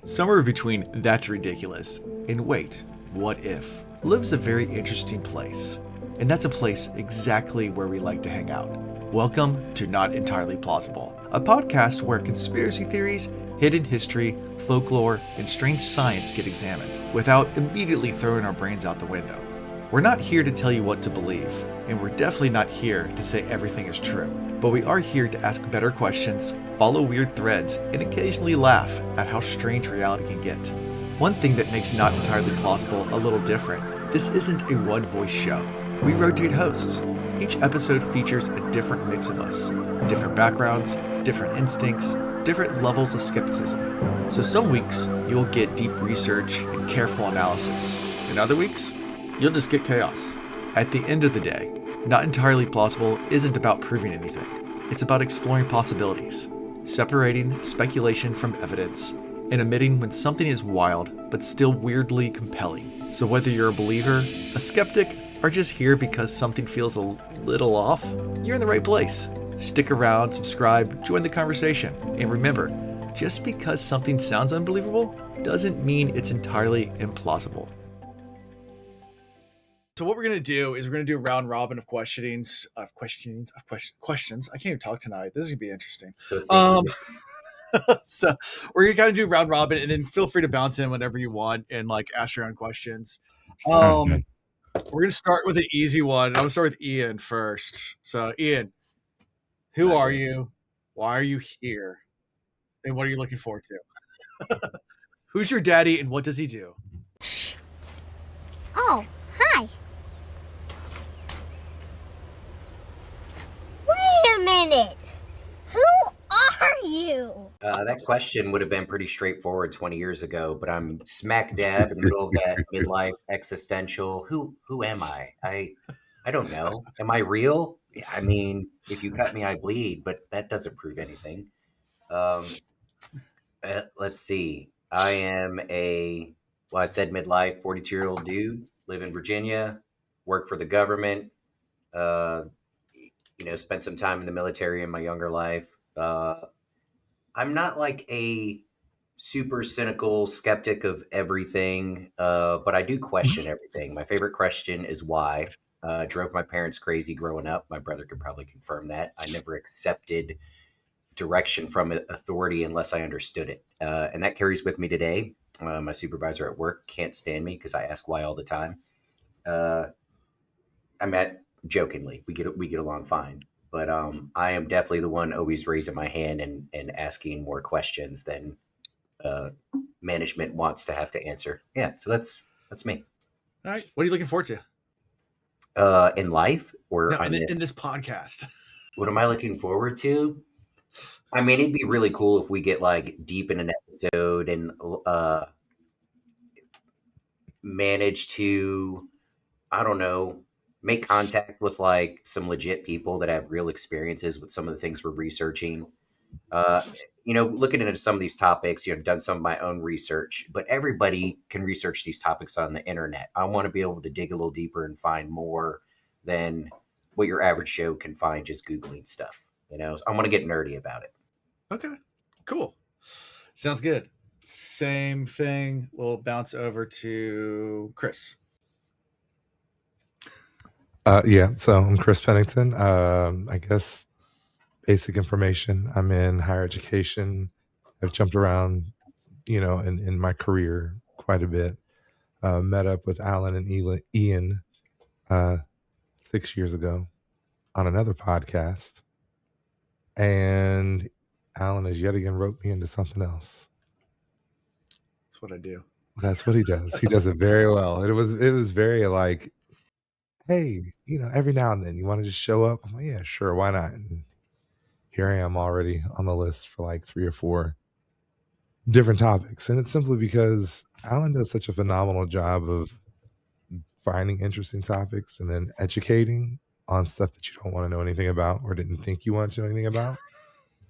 Somewhere between "that's ridiculous" and "wait, what if" lives a very interesting place. And that's a place exactly where we like to hang out. Welcome to Not Entirely Plausible, a podcast where conspiracy theories, hidden history, folklore, and strange science get examined without immediately throwing our brains out the window. We're not here to tell you what to believe, and we're definitely not here to say everything is true. But we are here to ask better questions, follow weird threads, and occasionally laugh at how strange reality can get. One thing that makes Not Entirely Plausible a little different, this isn't a one-voice show. We rotate hosts. Each episode features a different mix of us, different backgrounds, different instincts, different levels of skepticism. So some weeks, you'll get deep research and careful analysis. In other weeks, you'll just get chaos. At the end of the day, Not Entirely Plausible isn't about proving anything. It's about exploring possibilities, separating speculation from evidence, and admitting when something is wild but still weirdly compelling. So whether you're a believer, a skeptic, or just here because something feels a little off, you're in the right place. Stick around, subscribe, join the conversation, and remember, just because something sounds unbelievable doesn't mean it's entirely implausible. So what we're going to do is we're going to do a round robin of questions. I can't even talk tonight. This is going to be interesting. So we're going to kind of do round robin, and then feel free to bounce in whenever you want and like ask your own questions. Okay. We're going to start with an easy one. I'm going to start with Ian first. So Ian, who are you? Why are you here? And what are you looking forward to? Who's your daddy and what does he do? Oh, hi. Wait a minute. Who are you? That question would have been pretty straightforward 20 years ago, but I'm smack dab in the middle of that midlife existential. Who am I? I don't know. Am I real? I mean, if you cut me, I bleed, but that doesn't prove anything. Let's see. I am I said midlife, 42-year-old dude, live in Virginia, work for the government, spent some time in the military in my younger life. I'm not like a super cynical skeptic of everything, but I do question everything. My favorite question is why. Drove my parents crazy growing up. My brother could probably confirm that. I never accepted direction from authority unless I understood it. And that carries with me today. My supervisor at work can't stand me because I ask why all the time. I'm at jokingly. We get along fine. But I am definitely the one always raising my hand and asking more questions than management wants to have to answer. Yeah, so that's me. All right. What are you looking forward to? In life or No, in this podcast? What am I looking forward to? I mean, it'd be really cool if we get like deep in an episode and manage to, I don't know, make contact with like some legit people that have real experiences with some of the things we're researching. Looking into some of these topics, I've done some of my own research, but everybody can research these topics on the internet. I want to be able to dig a little deeper and find more than what your average Joe can find just Googling stuff. So I want to get nerdy about it. Okay, cool. Sounds good. Same thing. We'll bounce over to Chris. So I'm Chris Pennington. I guess basic information. I'm in higher education. I've jumped around, in my career quite a bit. Met up with Alan and Ian 6 years ago on another podcast. And Alan has yet again roped me into something else. That's what I do. That's what he does. He does it very well. It was very like, hey, every now and then you want to just show up. I'm like, yeah, sure, why not? And here I am already on the list for like 3 or 4 different topics. And it's simply because Alan does such a phenomenal job of finding interesting topics and then educating on stuff that you don't want to know anything about or didn't think you wanted to know anything about.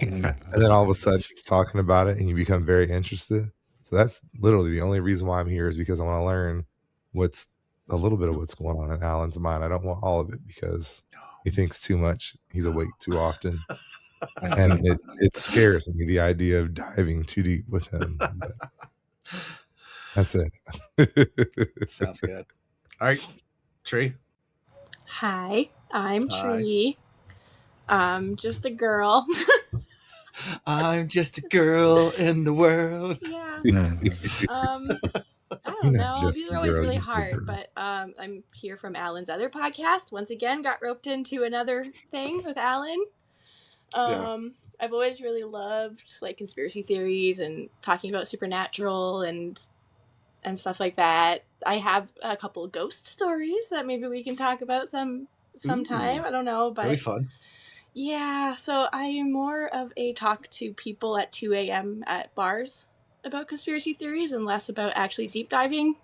And then all of a sudden he's talking about it and you become very interested. So that's literally the only reason why I'm here, is because I want to learn what's a little bit of what's going on in Alan's mind. I don't want all of it because he thinks too much. He's awake too often. And it scares me, the idea of diving too deep with him. But That's it. Sounds good. All right, Tree. Hi, I'm Hi. Tree. I'm just a girl. I'm just a girl in the world. Yeah. You're I don't not know. just These a are always girl, really you're a hard, girl. but I'm here from Alan's other podcast. Once again, got roped into another thing with Alan. Yeah. I've always really loved like conspiracy theories and talking about supernatural and stuff like that. I have a couple of ghost stories that maybe we can talk about sometime. Ooh, I don't know, that'd be but fun. yeah, so I am more of a talk to people at 2 a.m. at bars about conspiracy theories and less about actually deep diving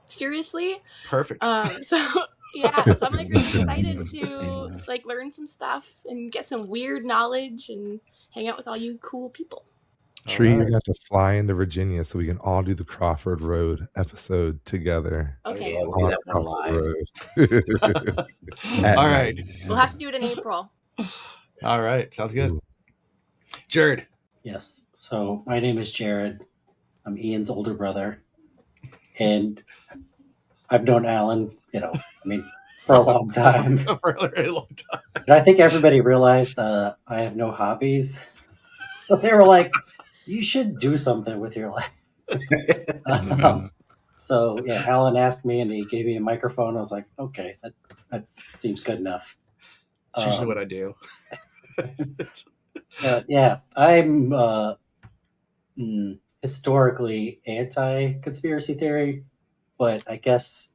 seriously. Perfect. So yeah, so I'm like really excited to like learn some stuff and get some weird knowledge and hang out with all you cool people. Tree, you're All going to have to fly into Virginia so we can all do the Crawford Road episode together. Okay, Yeah, we'll do On that one Crawford live. Road. right. At All night. right. we'll have to do it in April. All right. Sounds good. Ooh. Jared. Yes. So my name is Jared. I'm Ian's older brother, and I've known Alan, for a long time. For a very long time. And I think everybody realized I have no hobbies. So they were like, "You should do something with your life." So yeah, Alan asked me, and he gave me a microphone. I was like, "Okay, that seems good enough." It's usually what I do. Yeah, I'm historically anti-conspiracy theory, but I guess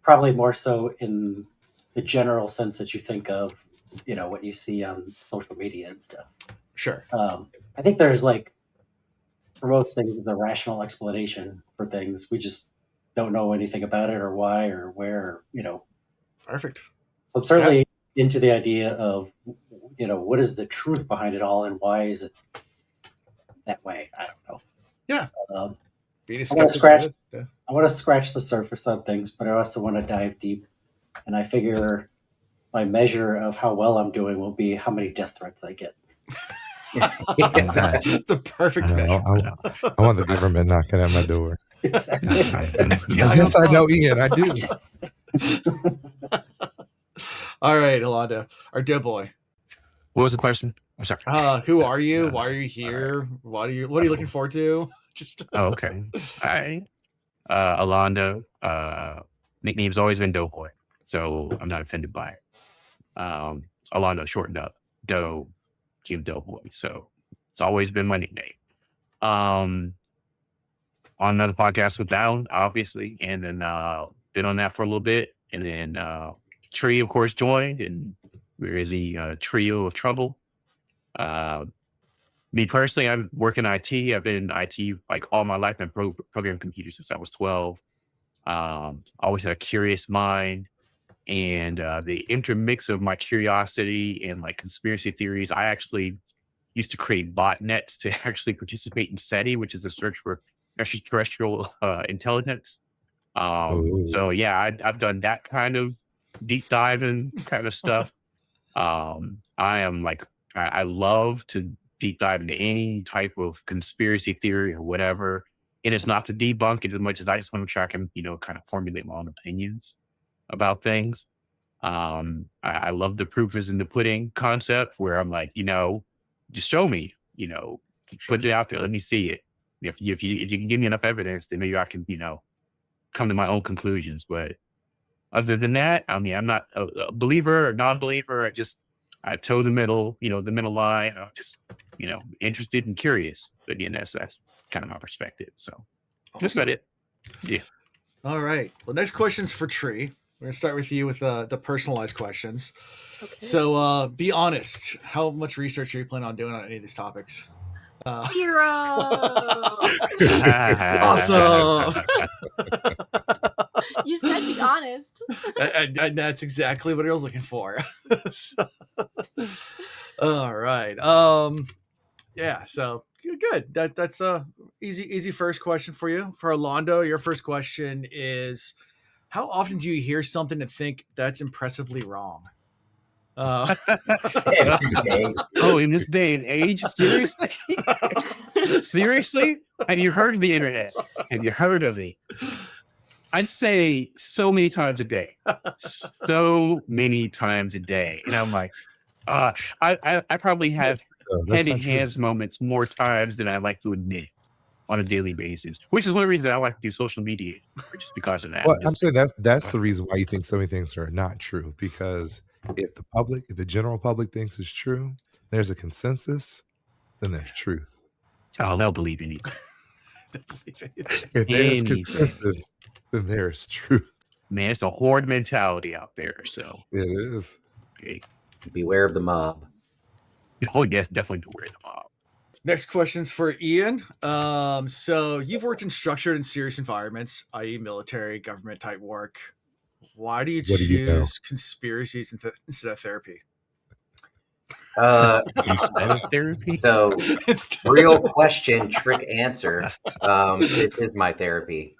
probably more so in the general sense that you think of, what you see on social media and stuff. Sure. I think there's like, for most things, there's a rational explanation for things. We just don't know anything about it or why or where, Perfect. So I'm certainly into the idea of, what is the truth behind it all and why is it that way? I don't know. Yeah. I want want to scratch the surface on things, but I also want to dive deep. And I figure my measure of how well I'm doing will be how many death threats I get. It's a perfect measure. I want the government knocking at my door. Exactly. Yes, I know, Ian. I do. All right, Alondo, our doughboy. What was the question? I'm sorry. Who are you? Why are you here? What are you looking forward to? Just Okay. Hi. Alondo. Nickname's always been Doughboy, so I'm not offended by it. Alondo shortened up Doe, Team Doughboy. So it's always been my nickname. On another podcast with Down, obviously, and then been on that for a little bit, and then Tree, of course, joined, and we're the trio of trouble. Me personally, I work in IT. I've been in IT like all my life. I've programmed computers since I was 12. Always had a curious mind, and the intermix of my curiosity and like conspiracy theories. I actually used to create botnets to actually participate in SETI, which is a search for extraterrestrial intelligence. So yeah, I've done that kind of deep diving kind of stuff. I am like, I love to deep dive into any type of conspiracy theory or whatever. And it's not to debunk it as much as I just want to try and, kind of formulate my own opinions about things. I love the proof is in the pudding concept where I'm like, just show me, put it out there. Let me see it. If you can give me enough evidence, then maybe I can, come to my own conclusions. But other than that, I mean, I'm not a believer or non-believer. I toe the middle, the middle line. I'm just, interested and curious. But again, that's kind of my perspective. So that's about it. Yeah. All right. Well, next question's for Tree. We're gonna start with you with the personalized questions. Okay. So, be honest. How much research are you planning on doing on any of these topics? 0. Awesome. You said be honest. And that's exactly what I was looking for. All right. Yeah. So good. That's a easy first question for you. For Alondo, your first question is: how often do you hear something and think that's impressively wrong? Every day. Oh, in this day and age, seriously? Seriously? Have you heard of the internet? Have you heard of it? I'd say so many times a day. So many times a day. And I'm like, I probably have That's head in not true. hands moments more times than I like to admit on a daily basis, which is one reason I like to do social media, just because of that. Well, I'm saying that's the reason why you think so many things are not true, because if the general public thinks it's true, there's a consensus, then there's truth. Oh, they'll believe anything. If there's Anything. consensus, then there's truth. Man, it's a horde mentality out there. So, It is. okay. Beware of the mob. Oh, yes, definitely beware the mob. Next question's for Ian. So you've worked in structured and serious environments, i.e., military, government type work. Why do you What do you know? choose conspiracies instead of therapy? Instead of therapy? So, real question, trick answer. This is my therapy.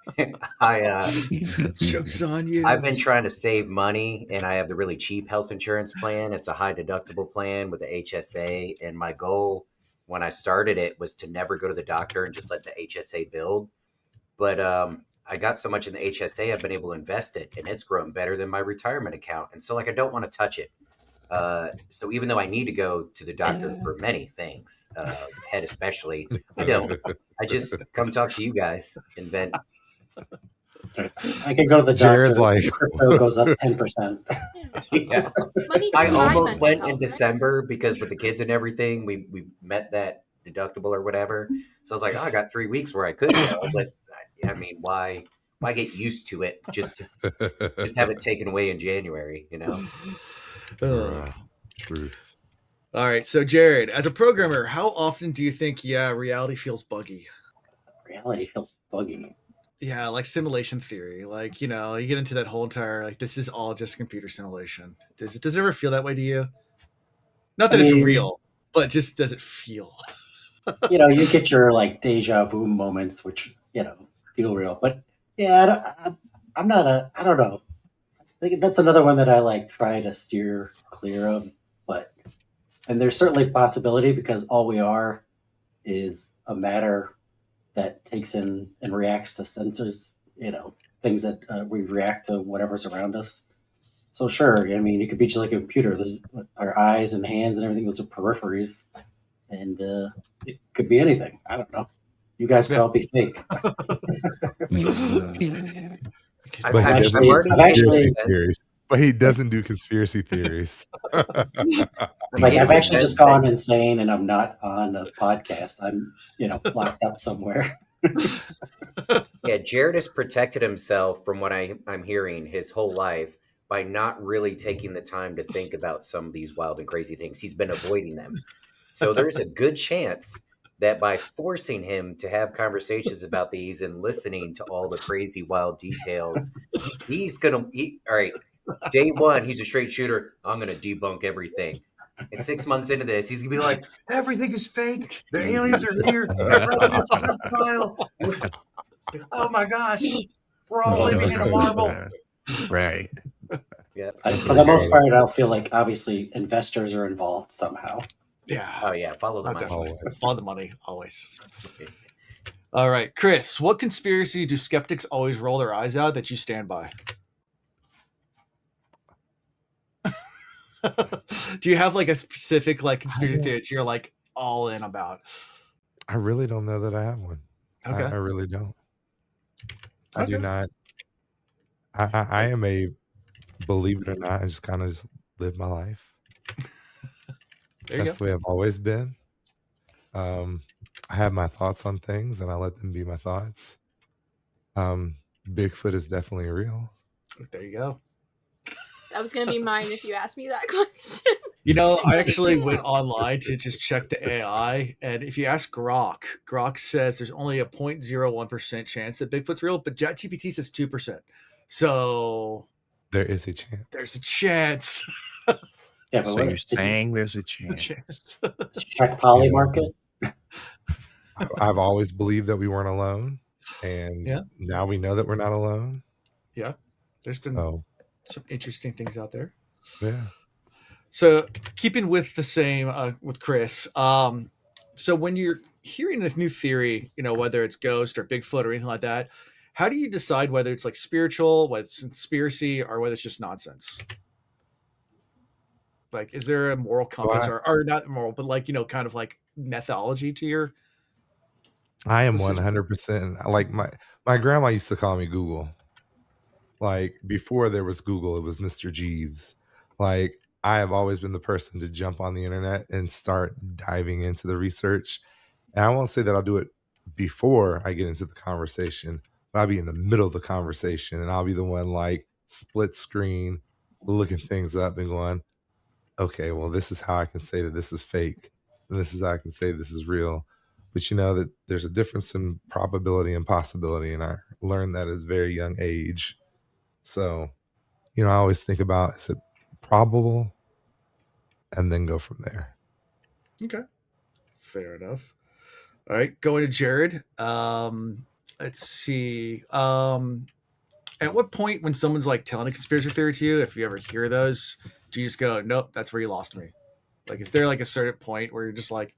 Joke's on you. I've been trying to save money, and I have the really cheap health insurance plan. It's a high deductible plan with the HSA, and my goal when I started it was to never go to the doctor and just let the HSA build. But I got so much in the HSA, I've been able to invest it, and it's grown better than my retirement account. And so, like, I don't want to touch it. So even though I need to go to the doctor for many things, head especially, I don't. I just come talk to you guys and vent. I can go to the Jared's doctor. like- Crypto goes up 10%. Yeah. Money I can buy almost mental went health, in right? December because with the kids and everything, we met that deductible or whatever. So I was like, oh, I got 3 weeks where I could go, but I mean, why get used to it? Just have it taken away in January, you know? Truth. All right. So Jared, as a programmer, how often do you think, reality feels buggy? Reality feels buggy. Yeah, like simulation theory. Like, you get into that whole entire, like, this is all just computer simulation. Does it ever feel that way to you? Not that it's real, but just does it feel? You get your like deja vu moments, which feel real. But yeah, I don't know. I think that's another one that I like try to steer clear of. And there's certainly a possibility because all we are is a matter that takes in and reacts to sensors. Things that we react to whatever's around us. So sure, I mean, it could be just like a computer. This is our eyes and hands and everything. Those are peripheries, and it could be anything. I don't know. You guys could all be fake. I've But he actually doesn't do worked in conspiracy defense. theories. But he doesn't do conspiracy theories. I've actually just gone insane, and I'm not on a podcast. I'm locked up somewhere. Yeah, Jared has protected himself from what I'm hearing his whole life by not really taking the time to think about some of these wild and crazy things. He's been avoiding them. So there's a good chance that by forcing him to have conversations about these and listening to all the crazy wild details, all right, day one, he's a straight shooter. I'm going to debunk everything. And 6 months into this, he's going to be like, everything is fake. The aliens are here. The president's a reptile. Oh my gosh, we're all living in a marble. Right. Yeah. For the most part, I'll feel like obviously investors are involved somehow. Yeah. Oh yeah, follow the money. Definitely. Follow the money, always. All right, Chris, what conspiracy do skeptics always roll their eyes at that you stand by? Do you have like a specific like conspiracy theory that you're like all in about? I really don't know that I have one. Okay. I really don't. I do Okay. not. I am a, believe it or not, I just kind of live my life. There you That's go. the way I've always been. I have my thoughts on things and I let them be my thoughts. Bigfoot is definitely real. There you go. That was going to be mine if you asked me that question. I actually went online to just check the AI, and if you ask Grok says there's only a 0.01% chance that Bigfoot's real, but ChatGPT says 2%. So There is a chance. there's a chance. Yeah, but So you're saying there's a chance. check Poly Market? I've always believed that we weren't alone, and now we know that we're not alone. Yeah, there's been So some interesting things out there. yeah. So keeping with the same with Chris, so when you're hearing a new theory, whether it's ghost or Bigfoot or anything like that, how do you decide whether it's like spiritual, whether it's conspiracy, or whether it's just nonsense? Like, is there a moral compass Well, or not moral, but like, kind of like methodology to your I am decision? 100% like my grandma used to call me Google. Like before there was Google, it was Mr. Jeeves. Like I have always been the person to jump on the internet and start diving into the research. And I won't say that I'll do it before I get into the conversation, but I'll be in the middle of the conversation and I'll be the one like split screen looking things up and going, okay, well, this is how I can say that this is fake. And this is how I can say this is real. But you know that there's a difference in probability and possibility. And I learned that at a very young age. So, I always think about, is it probable? And then go from there. Okay, fair enough. All right, going to Jared. Let's see. At what point when someone's like telling a conspiracy theory to you, if you ever hear those, do you just go, nope, that's where you lost me? Like, is there like a certain point where you're just like,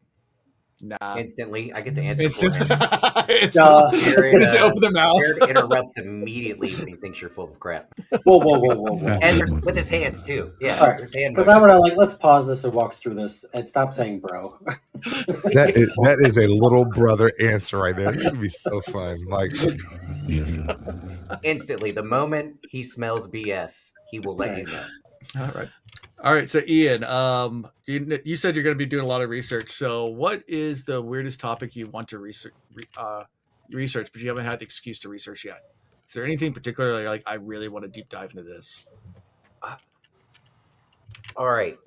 nah? Instantly, I get to answer Instant. for him. As Jared, soon as they open their mouth. Jared interrupts immediately when he thinks you're full of crap. Whoa. And with his hands, too. Yeah. All right, his hand because I motion. want to let's pause this and walk through this and stop saying bro. That is a little brother answer right there. It's gonna be so fun. Like Instantly, the moment he smells BS, he will let you know. All right. So Ian, you said you're going to be doing a lot of research. So what is the weirdest topic you want to research, but you haven't had the excuse to research yet? Is there anything particularly like I really want to deep dive into this? All right.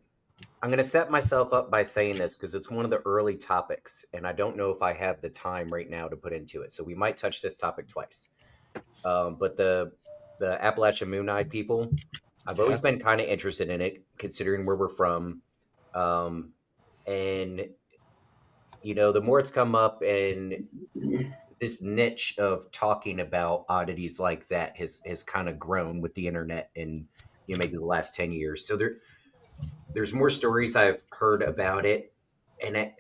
I'm going to set myself up by saying this because it's one of the early topics, and I don't know if I have the time right now to put into it. So we might touch this topic twice. But the Appalachian Moonite people, I've always been kind of interested in it, considering where we're from. And, the more it's come up and this niche of talking about oddities like that has kind of grown with the internet in, maybe the last 10 years. So there's more stories I've heard about it. And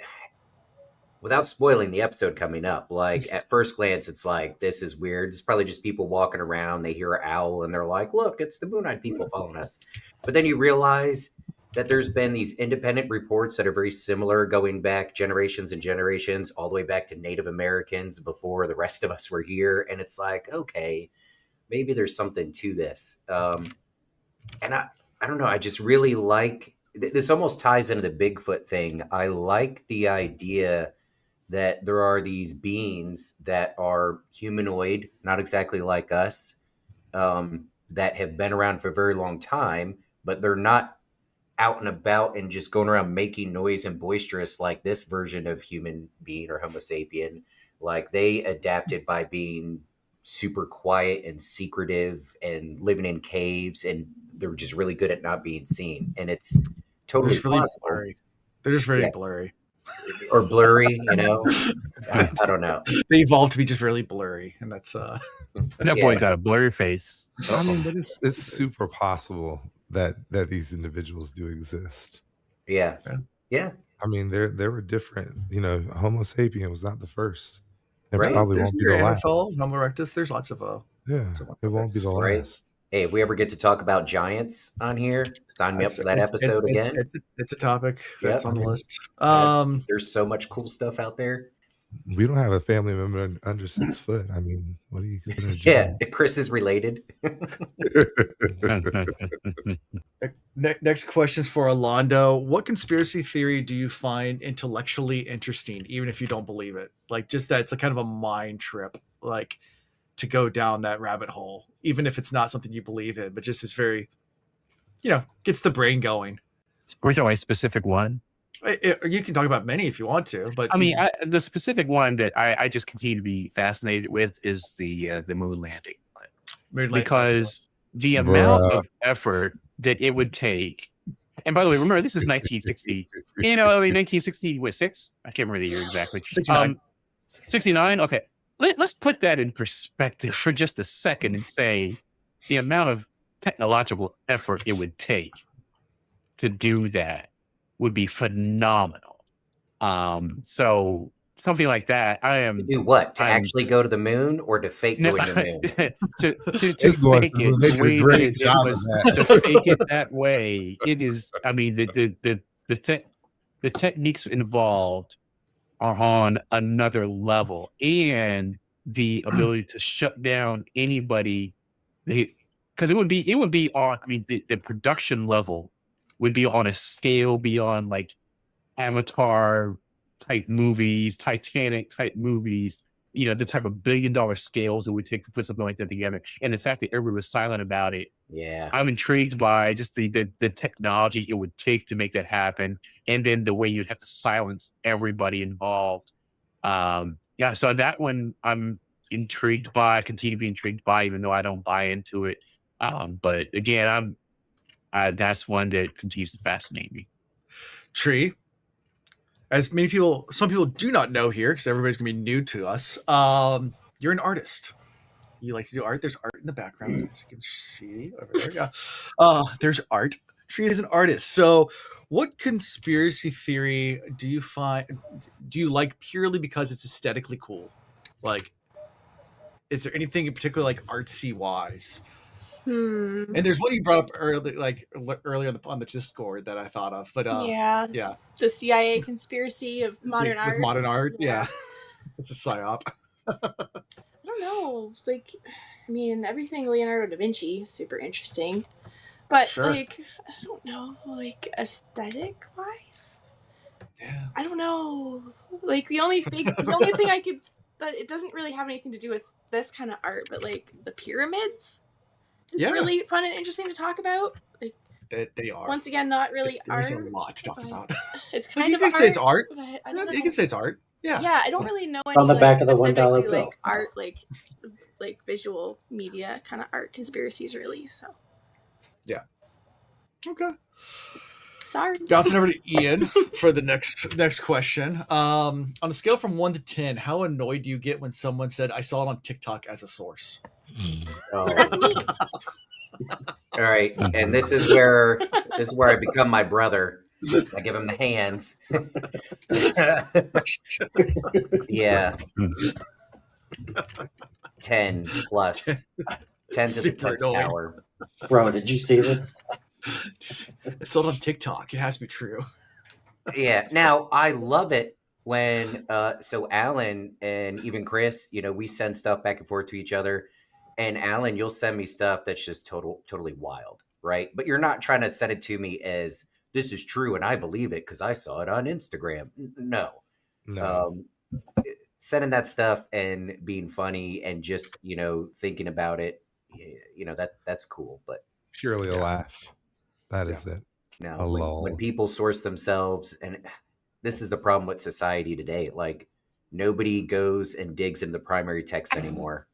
without spoiling the episode coming up, like at first glance, it's like, this is weird. It's probably just people walking around. They hear an owl and they're like, look, it's the Moonite people following us. But then you realize that there's been these independent reports that are very similar, going back generations and generations, all the way back to Native Americans before the rest of us were here. And it's like, okay, maybe there's something to this. And I don't know. I just really like, this almost ties into the Bigfoot thing. I like the idea that there are these beings that are humanoid, not exactly like us, that have been around for a very long time, but they're not out and about and just going around making noise and boisterous like this version of human being or Homo sapien. Like they adapted by being super quiet and secretive and living in caves, and they're just really good at not being seen. And it's totally They're just really plausible. blurry. They're just very blurry. Or blurry, I don't know. They evolved to be just really blurry, and that's That boy got a blurry face. I mean, but it's super possible that these individuals do exist. Yeah. I mean, there were different. Homo sapien was not the first. It Right. probably there's won't be the last. Neanderthal, Homo erectus. There's lots of Yeah, it won't be the Right. last. Hey, if we ever get to talk about giants on here, sign me up for that episode again. It's a topic that's on the list. There's so much cool stuff out there. We don't have a family member under 6 foot. I mean, what do you consider a Yeah, giant? Chris is related. Next question's for Alondo. What conspiracy theory do you find intellectually interesting, even if you don't believe it? Like, just that it's a kind of a mind trip, like to go down that rabbit hole, even if it's not something you believe in, but just is very, gets the brain going. We're talking a specific one. You can talk about many if you want to, but I mean, the specific one that I just continue to be fascinated with is the moon landing, because the amount of effort that it would take. And by the way, remember this is 1960. 1966. I can't remember the year exactly. 69. 69. Okay, let's put that in perspective for just a second and say the amount of technological effort it would take to do that would be phenomenal. So something like that, To do what? To I'm actually go to the moon or to fake no, going to the moon? to They going fake to it they the did a way that great it job of was, to that. fake it that way. It is, I mean, the techniques involved are on another level, and the ability to shut down anybody, because it would be on, I mean, the production level would be on a scale beyond like Avatar type movies, Titanic type movies, the type of $1 billion scales it would take to put something like that together. And the fact that everybody was silent about it, Yeah. I'm intrigued by just the technology it would take to make that happen. And then the way you'd have to silence everybody involved. Yeah, so that one I'm intrigued by, continue to be intrigued by, even though I don't buy into it. But again, that's one that continues to fascinate me. Tree, as some people do not know here, because everybody's gonna be new to us. You're an artist. You like to do art. There's art in the background, as you can see over there. Yeah, there's art. Tree is an artist. So, what conspiracy theory do you like purely because it's aesthetically cool? Like, is there anything in particular, like artsy wise? And there's one you brought up earlier on the Discord that I thought of, but Yeah. yeah, The CIA conspiracy of modern with art. modern art, Yeah. yeah. It's a psyop. I don't know. Like, I mean, everything Leonardo da Vinci is super interesting. But, Sure. like, I don't know, like, aesthetic wise? Yeah. I don't know. Like, the only thing I could, but it doesn't really have anything to do with this kind of art, but, like, the pyramids is Yeah. really fun and interesting to talk about. Like, They are. once again, not really There's art. a lot to talk but about. It's Like, kind you of can art. say it's art. But I Yeah, don't know. you can say it's art. Yeah. Yeah, I don't really know any On the like, back of the $1 specifically bill. like art, like visual media kind of art conspiracies, really. So Okay. sorry. Bouncing over to Ian for the next question. On a scale from 1 to 10, how annoyed do you get when someone said, "I saw it on TikTok" as a source? Oh. That's me. All right, and this is where I become my brother. I give him the hands. Yeah. 10 plus. 10 to the Super 10th annoying. power. Bro, did you see this? It's sold on TikTok. It has to be true. Yeah. Now I love it when so Alan and even Chris, we send stuff back and forth to each other. And Alan, you'll send me stuff that's just totally wild, right? But you're not trying to send it to me as this is true and I believe it because I saw it on Instagram. No. Sending that stuff and being funny and just thinking about it, that's cool. But Purely a laugh. That is it. no, A when lull. people source themselves, and this is the problem with society today. Like nobody goes and digs into the primary text anymore.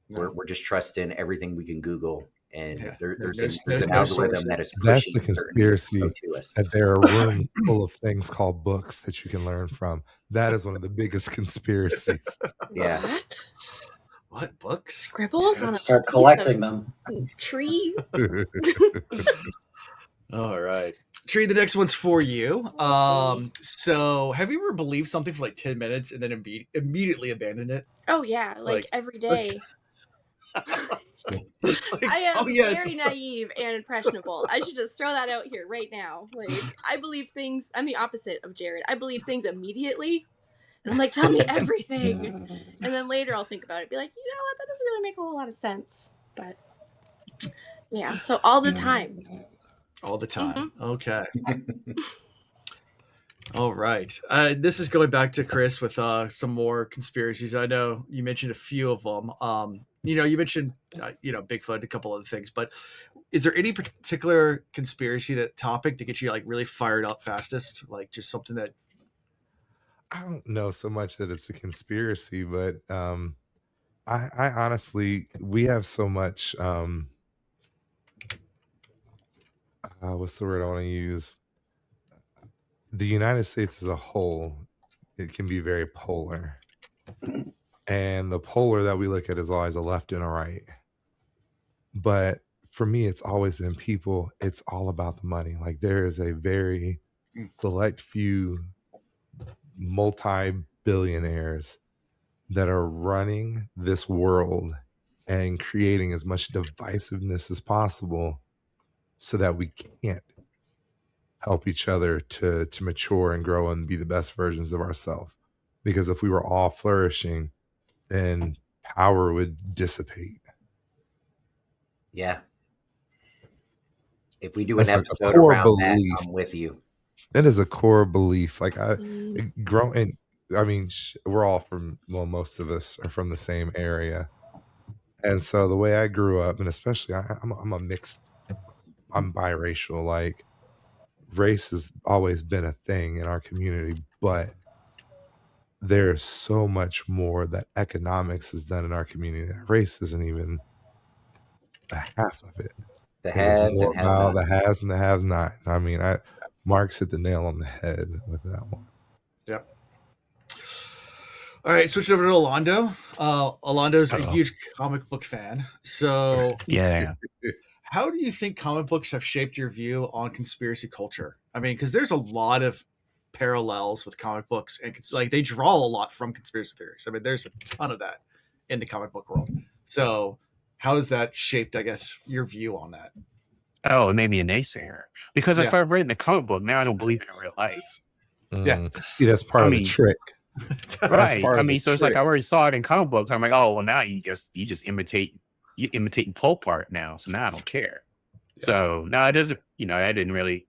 No. We're just trusting everything we can Google, and Yeah. there's No an algorithm sources. that is That's pushing the certain conspiracy, info to us. that there are rooms full of things called books that you can learn from. That is one of the biggest conspiracies. Yeah. What books? Scribbles on a Start piece collecting of them. tree. All right. Tree, the next one's for you. So have you ever believed something for like 10 minutes and then immediately abandoned it? Oh yeah, like every day. I am very naive and impressionable. I should just throw that out here right now. Like, I believe things. I'm the opposite of Jared. I believe things immediately. And I'm like, tell me everything. And then later I'll think about it. Be like, you know what? That doesn't really make a whole lot of sense. But yeah, so all the time. All the time. Mm-hmm. Okay. All right. This is going back to Chris with some more conspiracies. I know you mentioned a few of them. You mentioned, Bigfoot, a couple other things, but is there any particular conspiracy topic that gets you like really fired up fastest? Like just something that I don't know so much that it's a conspiracy, but I honestly, we have so much, what's the word I want to use? The United States as a whole, it can be very polar. And the polar that we look at is always a left and a right. But for me, it's always been people. It's all about the money. Like there is a very select few multi-billionaires that are running this world and creating as much divisiveness as possible so that we can't help each other to mature and grow and be the best versions of ourselves. Because if we were all flourishing, then power would dissipate. Yeah. If we do That's an like a episode core around that, belief. I'm with you. That is a core belief. Like Mm. growing, I mean, we're all from, well, most of us are from the same area. And so the way I grew up, and especially I'm a mixed, I'm biracial. Like race has always been a thing in our community, but there's so much more that economics has done in our community that race isn't even a half of it. The It is haves more and about the have-nots. haves and the have not. I mean, Mark's hit the nail on the head with that one. Yep. All right, switch over to Alondo. Alondo's a huge comic book fan. So, Yeah. how do you think comic books have shaped your view on conspiracy culture? I mean, because there's a lot of parallels with comic books, and like they draw a lot from conspiracy theories. I mean, there's a ton of that in the comic book world. So, how has that shaped, I guess, your view on that? Oh, it made me a naysayer because if I've read the comic book, now I don't believe it in real life. Yeah. See, that's part of the trick. Right. part I of mean, the so it's like trick. I already saw it in comic books. I'm like, oh well, now you imitating pulp art now. So now I don't care. Yeah. So now it doesn't. I didn't really.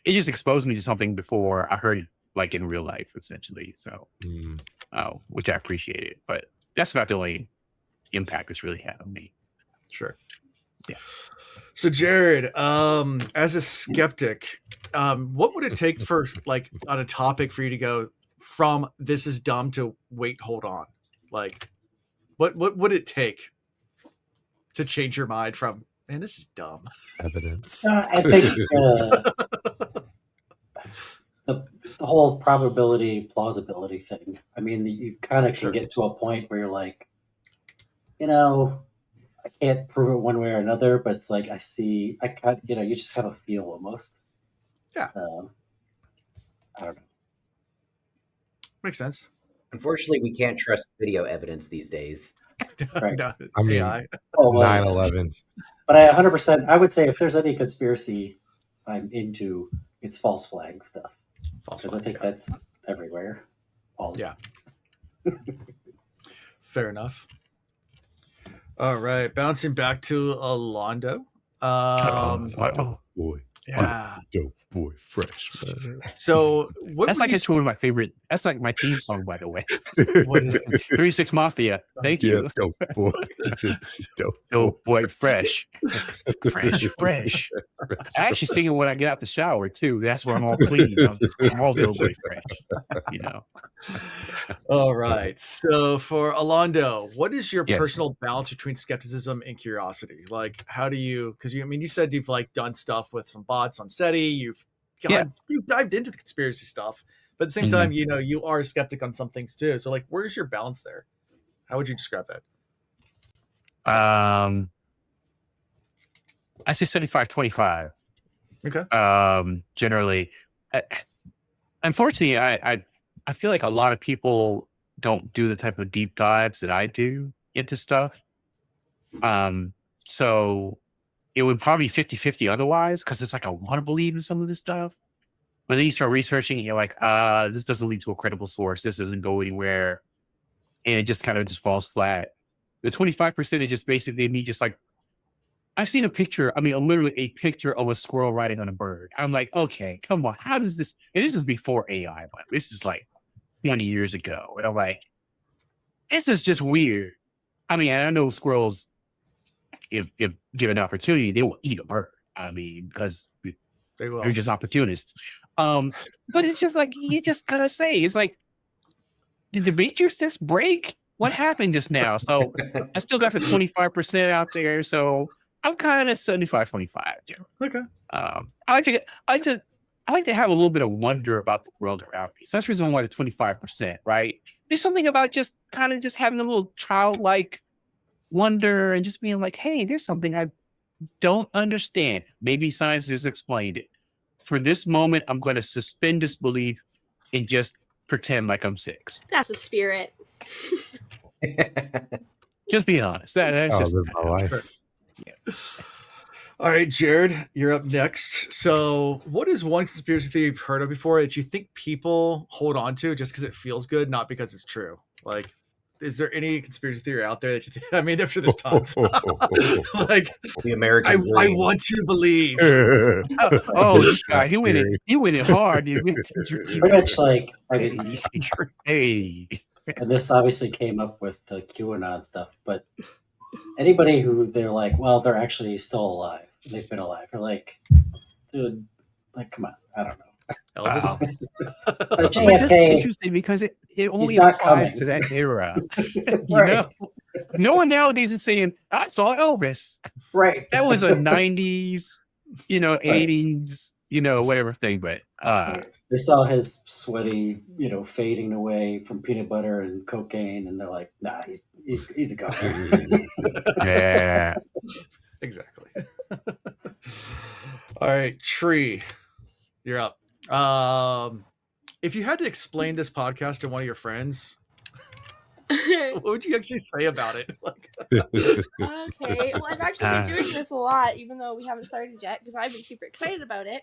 It just exposed me to something before I heard it, like in real life, essentially. So, which I appreciated, but that's not the only impact it's really had on me. Sure. Yeah. So Jared, as a skeptic, what would it take for like on a topic for you to go from this is dumb to wait, hold on? Like what would it take to change your mind from man, this is dumb? Evidence. I think the whole probability plausibility thing. I mean, you kind of can get to a point where you're like, I can't prove it one way or another, but it's like you just have a feel almost. Yeah. I don't know. Makes sense. Unfortunately, we can't trust video evidence these days. Right. No, I mean, AI. 9/11. But I 100%, I would say if there's any conspiracy I'm into, it's false flag stuff. Because I think that's everywhere. Yeah. Fair enough. All right, bouncing back to Alondo. Boy. Yeah. Dope boy, fresh. So that's like one of my favorite. That's like my theme song, by the way. 36 Mafia. Thank you. Yeah, dope boy. Dope boy, fresh. Fresh. I actually sing it when I get out the shower too. That's where I'm all clean. I'm all dope boy fresh. All right. So for Alondo, what is your personal balance between skepticism and curiosity? Like, how do you? Because you said you've like done stuff with some bots on SETI. You've dived into the conspiracy stuff, but at the same time, you are a skeptic on some things too. So like, where's your balance there? How would you describe that? I say 75-25. Okay. Generally, unfortunately, I feel like a lot of people don't do the type of deep dives that I do into stuff. So it would probably be 50-50 otherwise, because it's like I want to believe in some of this stuff. But then you start researching and you're like, this doesn't lead to a credible source. This doesn't go anywhere. And it just kind of just falls flat. The 25% is just basically me just like, I've seen a picture, literally a picture of a squirrel riding on a bird. I'm like, okay, come on. How does this, and this is before AI, but this is like 20 years ago. And I'm like, this is just weird. I know squirrels, if given an opportunity, they will eat a bird. Because they're just opportunists. But it's just like, you just gotta say, it's like, did the matrix just break? What happened just now? So I still got the 25% out there. So I'm kind of 75-25. Okay. I like to have a little bit of wonder about the world around me. So that's the reason why the 25%, right? There's something about just kind of just having a little childlike wonder and just being like, hey, there's something I don't understand. Maybe science has explained it. For this moment, I'm going to suspend disbelief and just pretend like I'm 6. That's a spirit. Just be honest. That's I'll just live my life. All right, Jared, you're up next. So, what is one conspiracy theory you've heard of before that you think people hold on to just because it feels good, not because it's true? Like, is there any conspiracy theory out there that you think? I mean, I'm sure there's tons. Like, The American I dream. want to believe. oh, this guy, he went in hard. He went Pretty much like, I mean, hey. and this obviously came up with the QAnon stuff, but anybody who they're like, well, they're actually still alive. They've been alive. They're like, dude, like, come on. I don't know. Elvis. Wow. Like But that's JFK, interesting because it only not applies coming. to that era. Right. know, no one nowadays is saying, I saw Elvis. right. That was a 90s, 80s, whatever thing. But They saw his sweaty, fading away from peanut butter and cocaine, and they're like, nah, he's a god. yeah. Exactly. All right, Tree, you're up. If you had to explain this podcast to one of your friends, what would you actually say about it? Like, Okay. Well, I've actually been doing this a lot, even though we haven't started yet, because I've been super excited about it.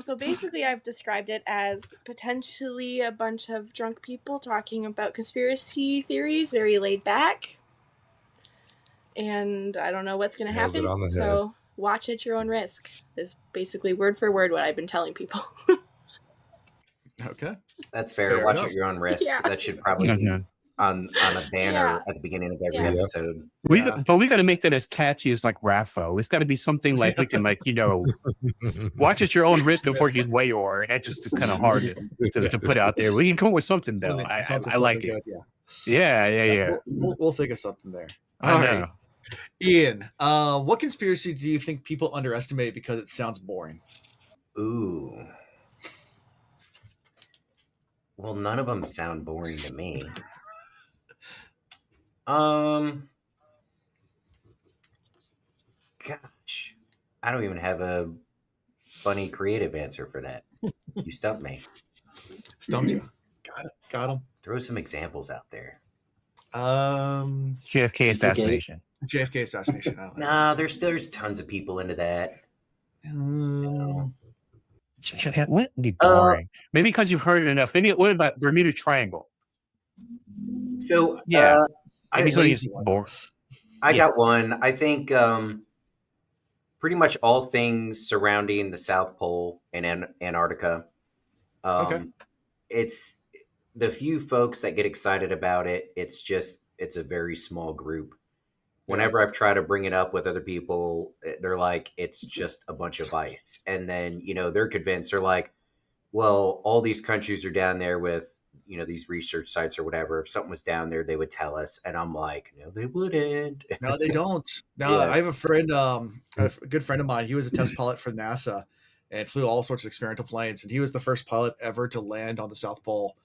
So basically, I've described it as potentially a bunch of drunk people talking about conspiracy theories, very laid back. And I don't know what's going to Nailed it happen. on the So watch at your own risk is basically word for word what I've been telling people. okay. That's fair. Fair Watch enough. at your own risk. Yeah. That should probably be on a banner at the beginning of every Yeah. episode. But we got to make that as catchy as like Raffo. It's got to be something like we can watch at your own risk before you weigh or that just is kind of hard to put out there. We can come up with something though. I like it. Good, Yeah. We'll think of something there. I All know. right. Ian, what conspiracy do you think people underestimate because it sounds boring? Ooh. Well, none of them sound boring to me. Gosh, I don't even have a funny, creative answer for that. You stumped me. Stumped you. Got him. Throw some examples out there. JFK assassination. JFK assassination. Nah, there's tons of people into that. Wouldn't be boring. Maybe because you've heard it enough. Maybe what about Bermuda Triangle? So Yeah, maybe I something boring. got one. I think pretty much all things surrounding the South Pole and Antarctica. Okay. It's the few folks that get excited about it. It's a very small group. Whenever I've tried to bring it up with other people, they're like, it's just a bunch of ice. And then, they're convinced. They're like, well, all these countries are down there with, these research sites or whatever. If something was down there, they would tell us. And I'm like, no, they wouldn't. No, they don't. No, Yeah. I have a friend, a good friend of mine. He was a test pilot for NASA and flew all sorts of experimental planes. And he was the first pilot ever to land on the South Pole.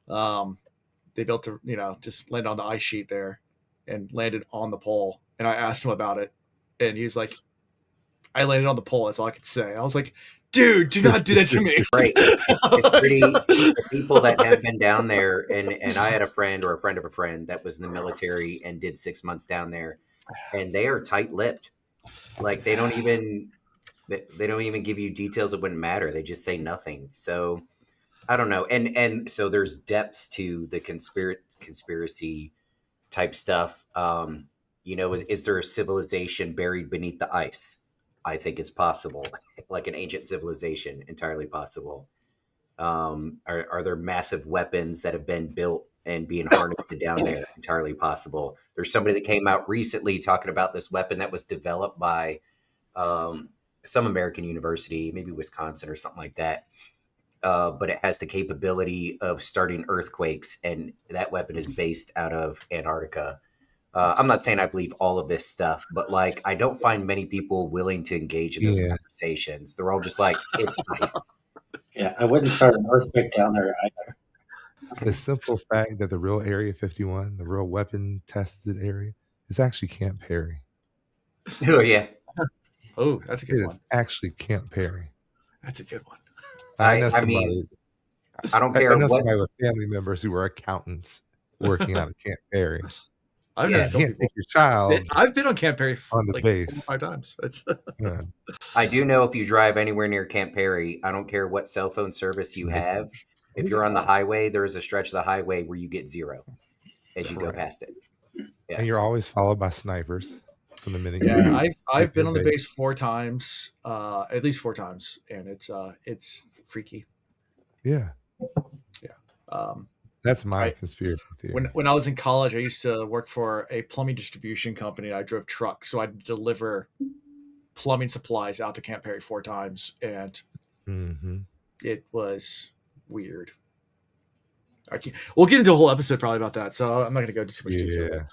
They built to, just land on the ice sheet there and landed on the pole. And I asked him about it. And he was like, I landed on the pole. That's all I could say. I was like, dude, do not do that to me. Right. It's pretty, the people that have been down there. And I had a friend or a friend of a friend that was in the military and did 6 months down there. And they are tight-lipped. Like they don't even give you details that wouldn't matter. They just say nothing. So I don't know. And so there's depths to the conspiracy type stuff. Is there a civilization buried beneath the ice? I think it's possible, like an ancient civilization, entirely possible. Are there massive weapons that have been built and being harnessed down there? Entirely possible. There's somebody that came out recently talking about this weapon that was developed by some American university, maybe Wisconsin or something like that. But it has the capability of starting earthquakes, and that weapon is based out of Antarctica. I'm not saying I believe all of this stuff, but I don't find many people willing to engage in those conversations. They're all just like, it's ice. Yeah, I wouldn't start an earthquake down there either. The simple fact that the real Area 51, the real weapon tested area, is actually Camp Perry. Oh, yeah. Oh, that's a good It one. is actually Camp Perry. That's a good one. I know I somebody. mean, I don't I care know what. somebody with family members who were accountants working out of Camp Perry. I've Yeah. never You told can't people. take your child I've been on Camp Perry on the like 4 or base. 5 times. It's Yeah, I do know if you drive anywhere near Camp Perry, I don't care what cell phone service you sniper. have. If Oh, you're on the yeah. highway, there is a stretch of the highway where you get 0 as you go correct. past it. Yeah. And you're always followed by snipers from the minute you Yeah, leave I've been your on the base. base 4 times, at least 4 times, and it's freaky. Yeah, Um, that's my I conspiracy theory. when I was in college, I used to work for a plumbing distribution company. I drove trucks, so I'd deliver plumbing supplies out to Camp Perry 4 times, and Mm-hmm. it was weird. We'll get into a whole episode probably about that, so I'm not going to go into too much detail. Yeah.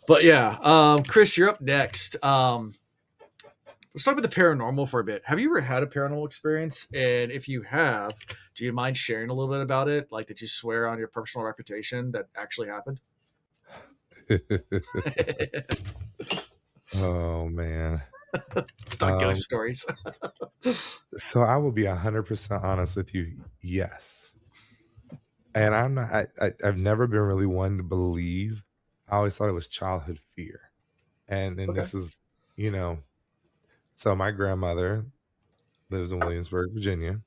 But yeah, Chris, you're up next. Let's talk about the paranormal for a bit. Have you ever had a paranormal experience? And if you have, do you mind sharing a little bit about it? Like, did you swear on your personal reputation that actually happened? Oh man. Let's talk ghost stories. So I will be 100% honest with you. Yes. And I'm not. I've never been really one to believe. I always thought it was childhood fear, and then Okay. this is, you know. So my grandmother lives in Williamsburg, Virginia,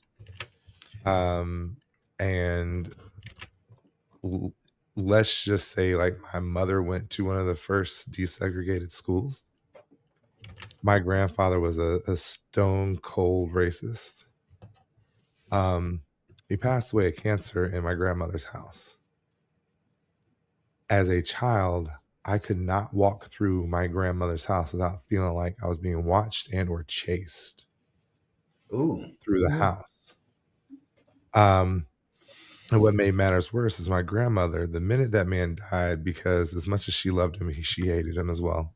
and let's just say, like, my mother went to one of the first desegregated schools. My grandfather was a stone cold racist. He passed away of cancer in my grandmother's house. As a child, I could not walk through my grandmother's house without feeling like I was being watched and or chased Ooh. through the house. And what made matters worse is my grandmother, the minute that man died, because as much as she loved him, she hated him as well.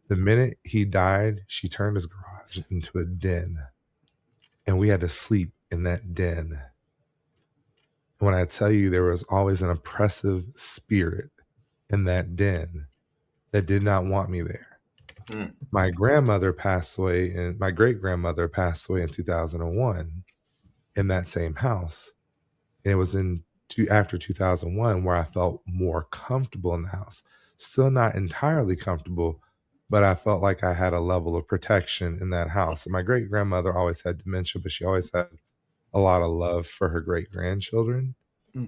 The minute he died, she turned his garage into a den. And we had to sleep in that den. When I tell you there was always an oppressive spirit in that den that did not want me there. My grandmother passed away, and my great grandmother passed away in 2001 in that same house. And it was after 2001 where I felt more comfortable in the house. Still not entirely comfortable, but I felt like I had a level of protection in that house. And my great grandmother always had dementia, but she always had a lot of love for her great grandchildren.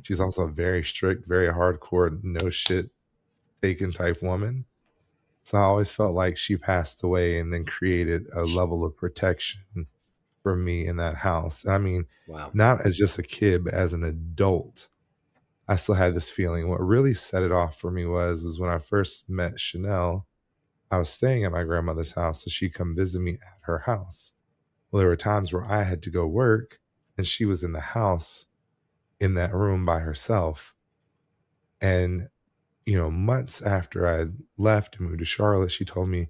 She's also a very strict, very hardcore, no shit taken type woman. So I always felt like she passed away and then created a level of protection for me in that house. And I mean, Wow. not as just a kid, but as an adult, I still had this feeling. What really set it off for me was when I first met Chanel, I was staying at my grandmother's house, so she'd come visit me at her house. Well, there were times where I had to go work and she was in the house in that room by herself. And, months after I left and moved to Charlotte, she told me,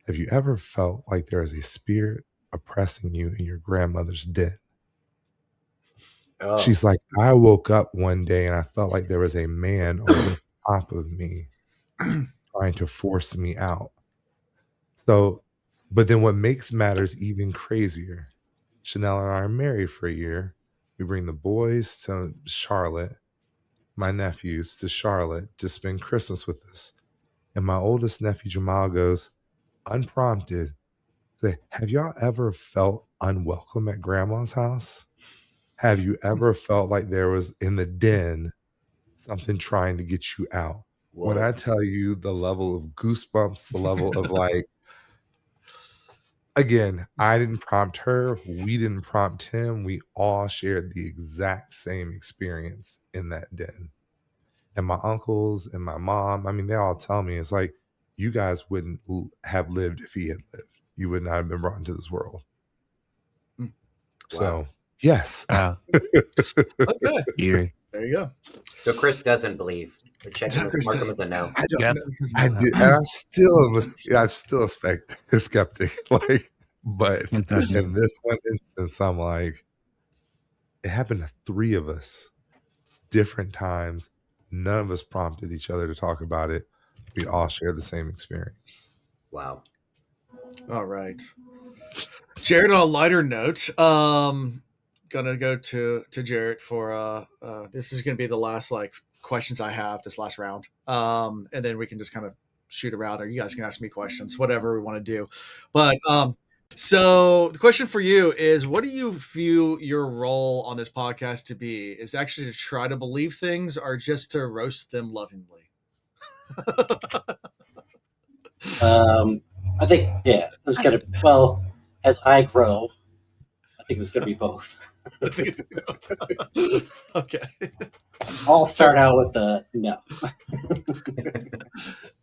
have you ever felt like there is a spirit oppressing you in your grandmother's den? Oh. She's like, I woke up one day and I felt like there was a man over top of me trying to force me out. So, but then what makes matters even crazier, Chanel and I are married for a year. We bring the boys to Charlotte, my nephews to Charlotte to spend Christmas with us. And my oldest nephew, Jamal, goes, unprompted, say, have y'all ever felt unwelcome at grandma's house? Have you ever felt like there was in the den something trying to get you out? Whoa. When I tell you the level of goosebumps, the level of like, again, I didn't prompt her. We didn't prompt him. We all shared the exact same experience in that den. And my uncles and my mom, I mean, they all tell me, it's like, you guys wouldn't have lived if he had lived. You would not have been brought into this world. Wow. So, yes. Okay. Yeah. There you go. So Chris doesn't believe. We're checking this, mark him as a no. I don't Yep. I did, and I'm still a skeptic. Like, but in this one instance, I'm like, it happened to 3 of us, different times. None of us prompted each other to talk about it. We all shared the same experience. Wow. All right. Jared, on a lighter note, gonna go to Jared for this is gonna be the last like questions I have this last round. And then we can just kind of shoot around, or you guys can ask me questions, whatever we want to do. But so the question for you is, what do you view your role on this podcast to be? Is actually to try to believe things, or just to roast them lovingly? I think, yeah, there's gonna, well, as I grow, I think there's gonna be both. I think it's gonna be okay. I'll start out with the no.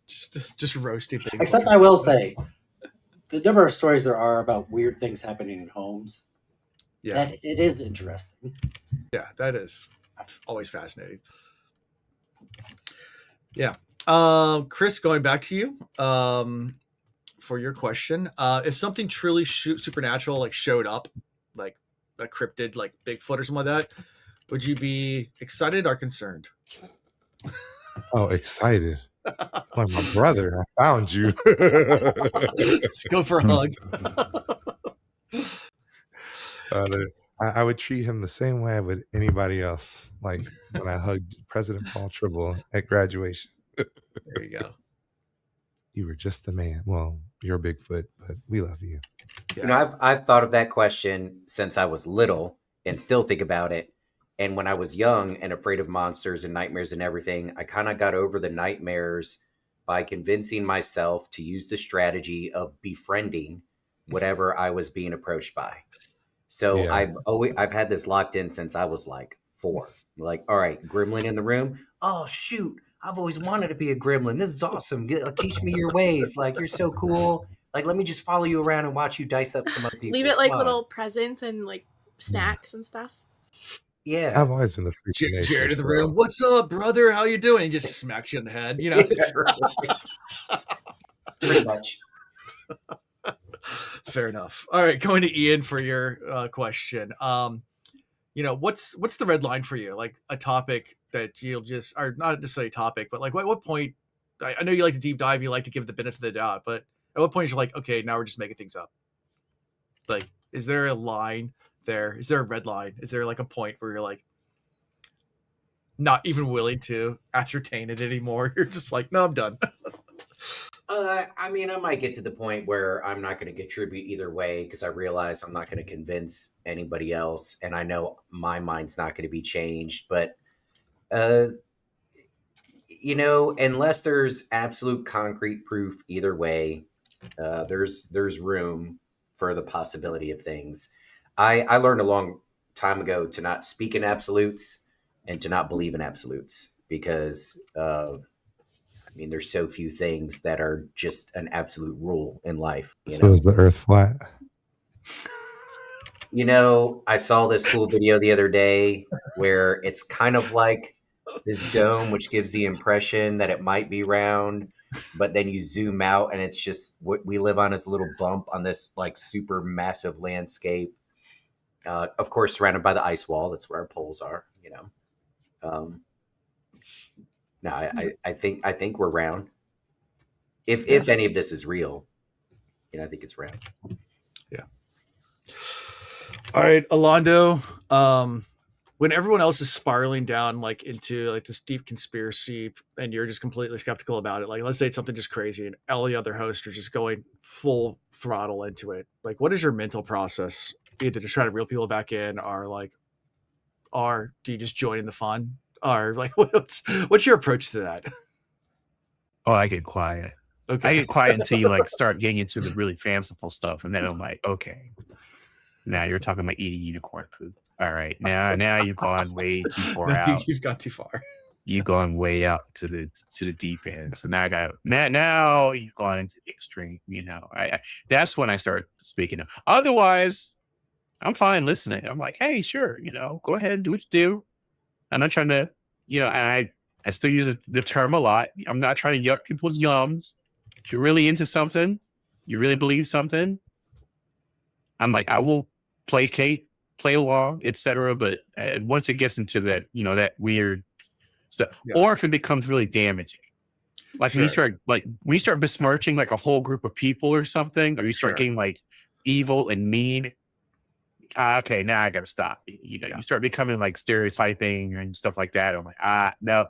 just roasting things. Except I will say, the number of stories there are about weird things happening in homes, Yeah, that it is interesting. yeah, that is always fascinating. Yeah. Chris, going back to you for your question. If something truly supernatural like showed up, like a cryptid, like Bigfoot or something like that, would you be excited or concerned? Oh, excited. Like my brother, I found you. Let's go for a hug. I would treat him the same way I would anybody else. Like when I hugged President Paul Tribble at graduation. There you go. You were just the man. Well, you're Bigfoot, but we love you. Yeah. You know, I've thought of that question since I was little and still think about it. And when I was young and afraid of monsters and nightmares and everything, I kind of got over the nightmares by convincing myself to use the strategy of befriending whatever I was being approached by. So Yeah. I've had this locked in since I was like 4. Like, all right, gremlin in the room. Oh shoot, I've always wanted to be a gremlin. This is awesome. Teach me your ways. Like, you're so cool. Like, let me just follow you around and watch you dice up some other people. Leave it like Come on. little presents and like snacks and stuff. Yeah. I've always been the freak of nature. Jared in the so- room. What's up, brother? How you doing? He just smacks you in the head. You know. Pretty much. Fair enough. All right, going to Ian for your question. You know, what's the red line for you? Like a topic that you'll just, or not necessarily a topic, but like what point? I know you like to deep dive, you like to give the benefit of the doubt, but at what point you're like, okay, now we're just making things up? Like, is there a line there? Is there a red line? Is there like a point where you're like not even willing to ascertain it anymore? You're just like, no, I'm done. I mean, I might get to the point where I'm not going to contribute either way because I realize I'm not going to convince anybody else, and I know my mind's not going to be changed. But, you know, unless there's absolute concrete proof either way, there's room for the possibility of things. I learned a long time ago to not speak in absolutes and to not believe in absolutes because I mean, there's so few things that are just an absolute rule in life. So is the earth flat? You know, I saw this cool video the other day where it's kind of like this dome, which gives the impression that it might be round, but then you zoom out and it's just what we live on is a little bump on this like super massive landscape. Of course, surrounded by the ice wall. That's where our poles are, you know. No, I think we're round. If any of this is real, you know, I think it's round. Yeah. All right, Alondo. When everyone else is spiraling down like into like this deep conspiracy, and you're just completely skeptical about it, like let's say it's something just crazy, and all the other hosts are just going full throttle into it. Like, what is your mental process, either to try to reel people back in, or do you just join in the fun? Or like, what's your approach to that? Oh, I get quiet. Okay. I get quiet until you like start getting into the really fanciful stuff, and then I'm like, okay, now you're talking about eating unicorn poop. All right, now you've gone way too far out. You've got too far. You've gone way out to the deep end. So now you've gone into the extreme. You know, I that's when I start speaking. Otherwise, I'm fine listening. I'm like, hey, sure, you know, go ahead and do what you do. I'm not trying to, you know, and I still use the term a lot. I'm not trying to yuck people's yums. If you're really into something, you really believe something, I'm like, I will placate, play along, etc. But once it gets into that, you know, that weird stuff, or if it becomes really damaging, like when you start besmirching like a whole group of people or something, or you start getting like evil and mean, okay, now I gotta stop. You know, you start becoming like stereotyping and stuff like that. I'm like, no.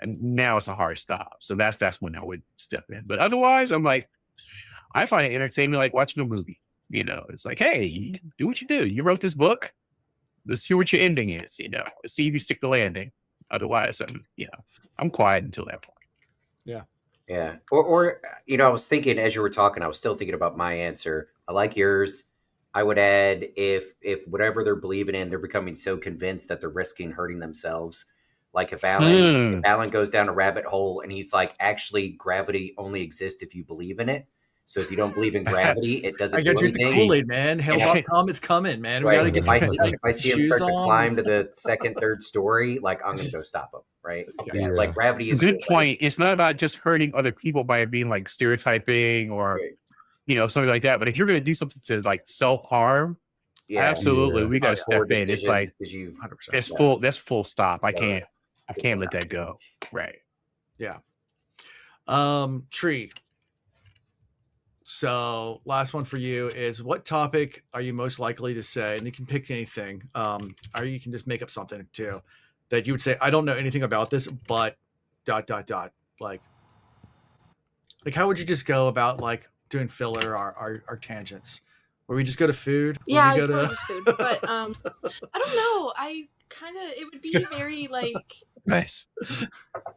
And now it's a hard stop. So that's when I would step in. But otherwise, I'm like, I find it entertaining, like watching a movie. You know, it's like, hey, you do what you do. You wrote this book. Let's hear what your ending is. You know, let's see if you stick the landing. Otherwise, I'm quiet until that point. Yeah. Or I was thinking as you were talking, I was still thinking about my answer. I like yours. I would add if whatever they're believing in, they're becoming so convinced that they're risking hurting themselves. Like if Alan goes down a rabbit hole and he's like, actually, gravity only exists if you believe in it. So if you don't believe in gravity, it doesn't I do gotta drink the anything. Kool-Aid, man. Hellbop Comet's coming, man. We Right. gotta get If I see him shoes start to on. climb to the second, third story, like I'm gonna go stop him. Right. Yeah. Like gravity is good point. It's not about just hurting other people by being like stereotyping or something like that. But if you're gonna do something to like self-harm, absolutely, we gotta step in. It's like that's full stop. I can't let that go. Right. Yeah. Tree. So last one for you is, what topic are you most likely to say? And you can pick anything. Or you can just make up something too that you would say, I don't know anything about this, but ... Like how would you just go about like doing filler our tangents? Where we just go to food? Yeah, I totally just food. But I don't know. It would be very like nice.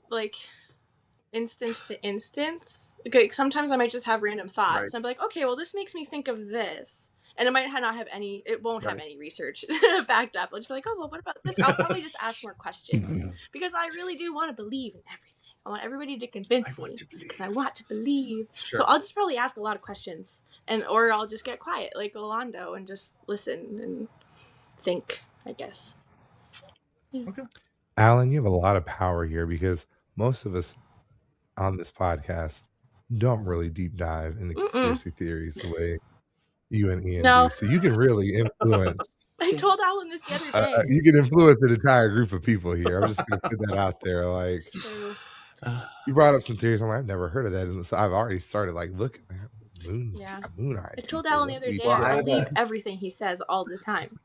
Like instance to instance. Okay, sometimes I might just have random thoughts. Right. I'm like, okay, well, this makes me think of this, and it might not have any. It won't have any research backed up. I'll just be like, oh, well, what about this? I'll probably just ask more questions because I really do want to believe in everything. I want everybody to convince me because I want to believe. Sure. So I'll just probably ask a lot of questions, or I'll just get quiet like Alondo and just listen and think, I guess. Yeah. Okay. Alan, you have a lot of power here because most of us on this podcast don't really deep dive into conspiracy theories the way you and Ian do. So you can really influence. I told Alan this the other day. You can influence an entire group of people here. I'm just going to put that out there. Like, you brought up some theories. I'm like, I've never heard of that. And so I've already started like looking at moon eye. I told Alan the other day I believe everything he says all the time.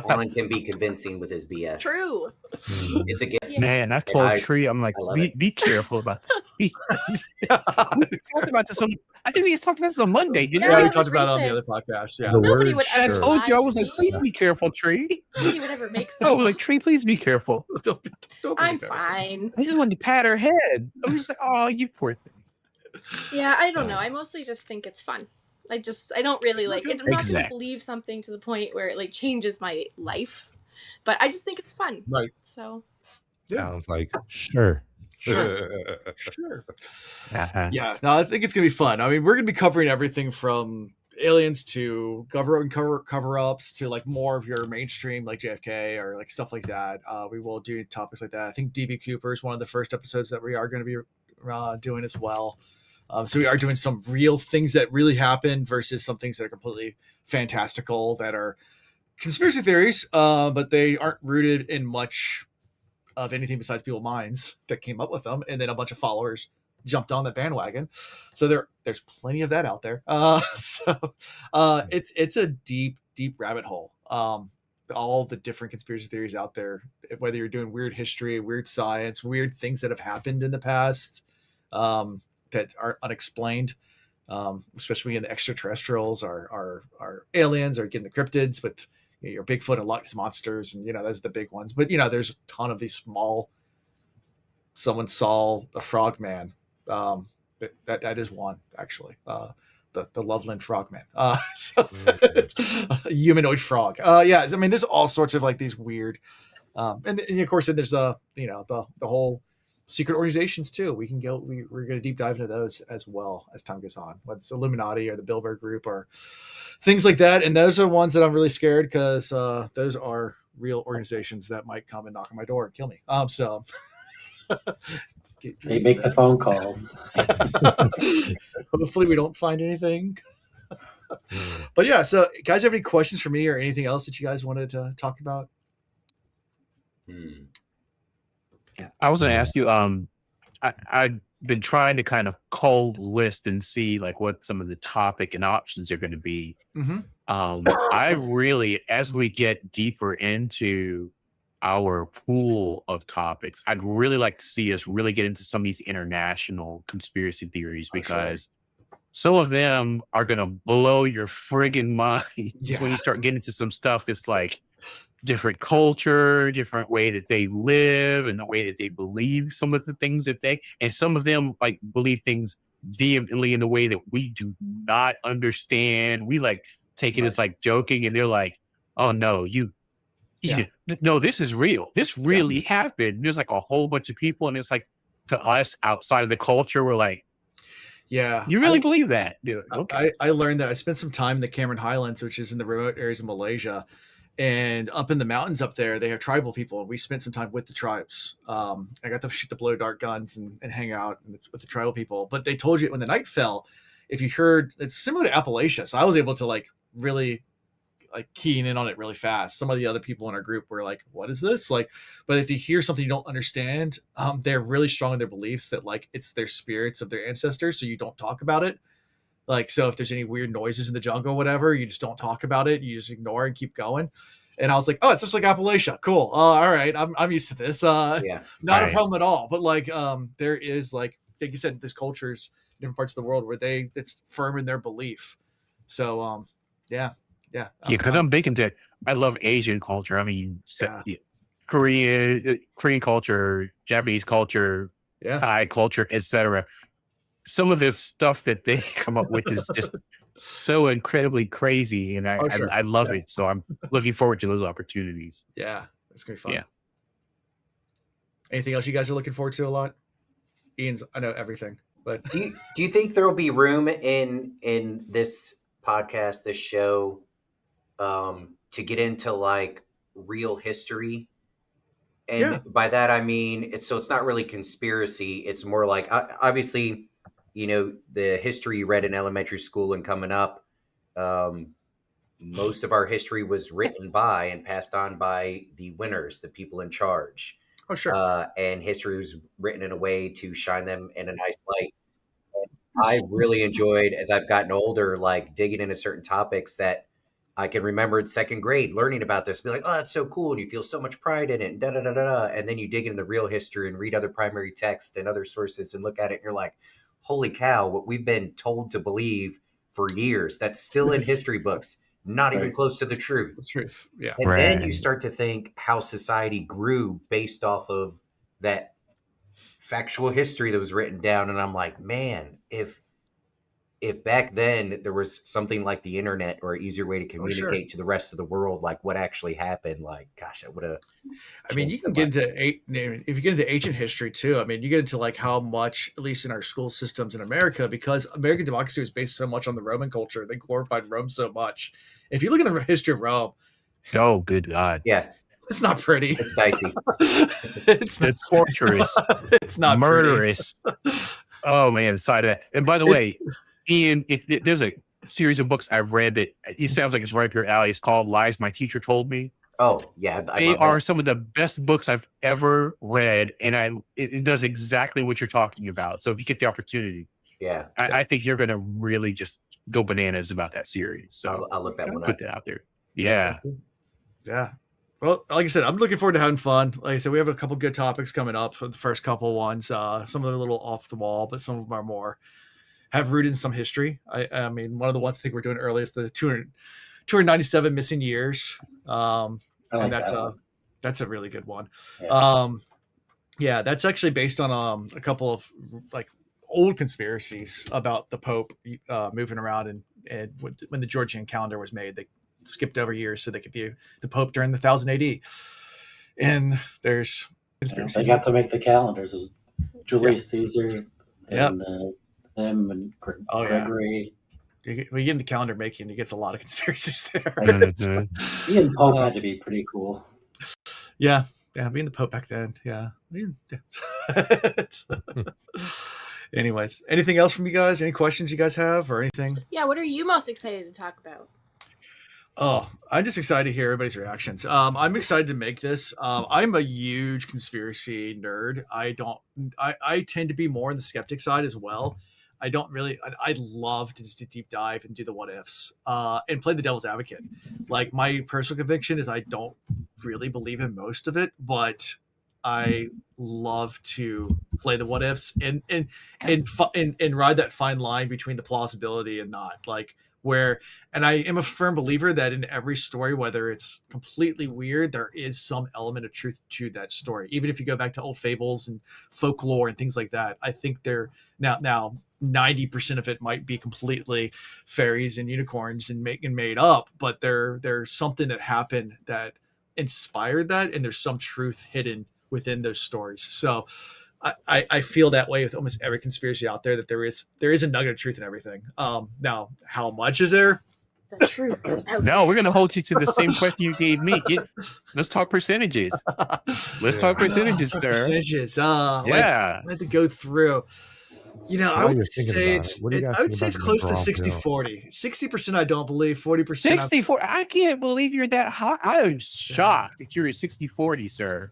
Alan can be convincing with his BS. True. It's a gift. Man, I've told Tree, I'm like, be careful about that. I think we talked about this on Monday. Yeah, we talked about it on the other podcast. Yeah. Nobody would ever. I told you, I was like, please be careful, Tree. Nobody would ever make sense. I was like, Tree, please be careful. I'm fine. I just wanted to pat her head. I was just like, oh, you poor thing. Yeah, I don't know. I mostly just think it's fun. I don't really like it. I'm not going to believe something to the point where it like changes my life, but I just think it's fun. Right. So. Sounds like sure. Yeah. No, I think it's gonna be fun. I mean, we're gonna be covering everything from aliens to cover-ups to like more of your mainstream like JFK or like stuff like that. We will do topics like that. I think DB Cooper is one of the first episodes that we are going to be doing as well. So we are doing some real things that really happen versus some things that are completely fantastical that are conspiracy theories, but they aren't rooted in much of anything besides people's minds that came up with them. And then a bunch of followers jumped on the bandwagon. So there's plenty of that out there. It's a deep, deep rabbit hole. All the different conspiracy theories out there, whether you're doing weird history, weird science, weird things that have happened in the past, that are unexplained, especially in the extraterrestrials or aliens or getting the cryptids with your Bigfoot and Loch Ness monsters. And, those are the big ones. But, there's a ton of these small, someone saw the frogman. That is one, actually. The Loveland frogman. So a humanoid frog. Yeah, I mean, there's all sorts of like these weird, and of course, there's the whole secret organizations too. We're going to deep dive into those as well as time goes on, whether it's Illuminati or the Bilderberg Group or things like that. And those are ones that I'm really scared because those are real organizations that might come and knock on my door and kill me. So they make the phone calls. Hopefully we don't find anything. But yeah, so guys, have any questions for me or anything else that you guys wanted to talk about? I was going to ask you, I been trying to kind of cold list and see like what some of the topic and options are going to be. Mm-hmm. I really, as we get deeper into our pool of topics, I'd really like to see us really get into some of these international conspiracy theories For sure. because some of them are going to blow your friggin' mind Yeah. when you start getting into some stuff that's like different culture, different way that they live and the way that they believe some of the things that and some of them like believe things vehemently in the way that we do not understand. We like take it as like joking and they're like, oh no, Yeah. no, this is real. This really happened. There's like a whole bunch of people and it's like to us outside of the culture, we're like, Yeah. you really believe that? Dude, okay. I learned that. I spent some time in the Cameron Highlands, which is in the remote areas of Malaysia. And up in the mountains up there, they have tribal people. And we spent some time with the tribes. I got to shoot the blow dart guns and hang out with the tribal people. But they told you when the night fell, if you heard, it's similar to Appalachia. So I was able to like really like keying in on it really fast. Some of the other people in our group were like, what is this? Like, but if you hear something you don't understand, they're really strong in their beliefs that like it's their spirits of their ancestors. So you don't talk about it. Like, so if there's any weird noises in the jungle, whatever, you just don't talk about it. You just ignore it and keep going. And I was like, oh, it's just like Appalachia. Cool. All right. I'm used to this. Not a problem at all. But like, there is like you said, there's cultures, different parts of the world where it's firm in their belief. So, yeah. Because I'm big into, I love Asian culture. I mean, Korean culture, Japanese culture, Thai culture, etc. Some of the stuff that they come up with is just so incredibly crazy, and I love it. So I'm looking forward to those opportunities. Yeah, it's gonna be fun. Yeah. Anything else you guys are looking forward to a lot? Ian's, I know everything, but do you think there will be room in this podcast, this show, to get into like real history? And by that I mean it's not really conspiracy. It's more like obviously, you know, the history you read in elementary school and coming up. Most of our history was written by and passed on by the winners, the people in charge. Oh, sure. And history was written in a way to shine them in a nice light. And I really enjoyed, as I've gotten older, like digging into certain topics that I can remember in second grade learning about this, be like, oh, that's so cool. And you feel so much pride in it. And da da da da. And then you dig into the real history and read other primary texts and other sources and look at it. And you're like, holy cow, what we've been told to believe for years, that's still in history books, not even close to the truth. The truth. Yeah. And then you start to think how society grew based off of that factual history that was written down. And I'm like, man, if back then there was something like the internet or an easier way to communicate to the rest of the world, like what actually happened, like, gosh, that would have. I mean, you can get into if you get into ancient history too. I mean, you get into like how much, at least in our school systems in America, because American democracy was based so much on the Roman culture. They glorified Rome so much. If you look at the history of Rome, oh, good God. Yeah. It's not pretty. It's dicey. It's torturous. It's not murderous. Oh, man. Side of that. And by the way, Ian, there's a series of books I've read that it sounds like it's right up your alley. It's called Lies My Teacher Told Me. Oh, yeah. They are some of the best books I've ever read. And it does exactly what you're talking about. So if you get the opportunity, I think you're going to really just go bananas about that series. So I'll look that one up. Put that out there. Yeah. Yeah. Well, like I said, I'm looking forward to having fun. Like I said, we have a couple good topics coming up for the first couple ones. Some of them are a little off the wall, but some of them are more have rooted in some history. I mean, one of the ones I think we're doing early is the 297 missing years. And that's a really good one. Yeah. That's actually based on a couple of like old conspiracies about the Pope moving around and when the Georgian calendar was made, they skipped over years so they could be the Pope during the 1000 AD. And there's conspiracies. They got to make the calendars. It was Julius Caesar and them and Gregory. We get into calendar making, he gets a lot of conspiracies there. Being Pope had to be pretty cool. Yeah, being the Pope back then. Yeah. Anyways, anything else from you guys? Any questions you guys have or anything? Yeah, what are you most excited to talk about? Oh, I'm just excited to hear everybody's reactions. I'm excited to make this. I'm a huge conspiracy nerd. I tend to be more on the skeptic side as well. I don't really, I love to just do deep dive and do the what ifs, and play the devil's advocate. Like my personal conviction is I don't really believe in most of it, but I love to play the what ifs and ride that fine line between the plausibility and not like where. And I am a firm believer that in every story, whether it's completely weird, there is some element of truth to that story. Even if you go back to old fables and folklore and things like that, I think they're now 90% of it might be completely fairies and unicorns and made up, but there's something that happened that inspired that, and there's some truth hidden within those stories. So I feel that way with almost every conspiracy out there, that there is a nugget of truth in everything. Now, how much is there? The truth is out No, there. we're gonna hold you to the same question you gave me. Let's talk percentages. Let's talk percentages, sir. Percentages. Yeah. I had to go through. I While would you're thinking say about it's. it, what do you guys I would think say about it's the close to McGraw 60-40. 60% I don't believe. 40%. 64. I can't believe you're that high. I am shocked that you're at 60-40, sir.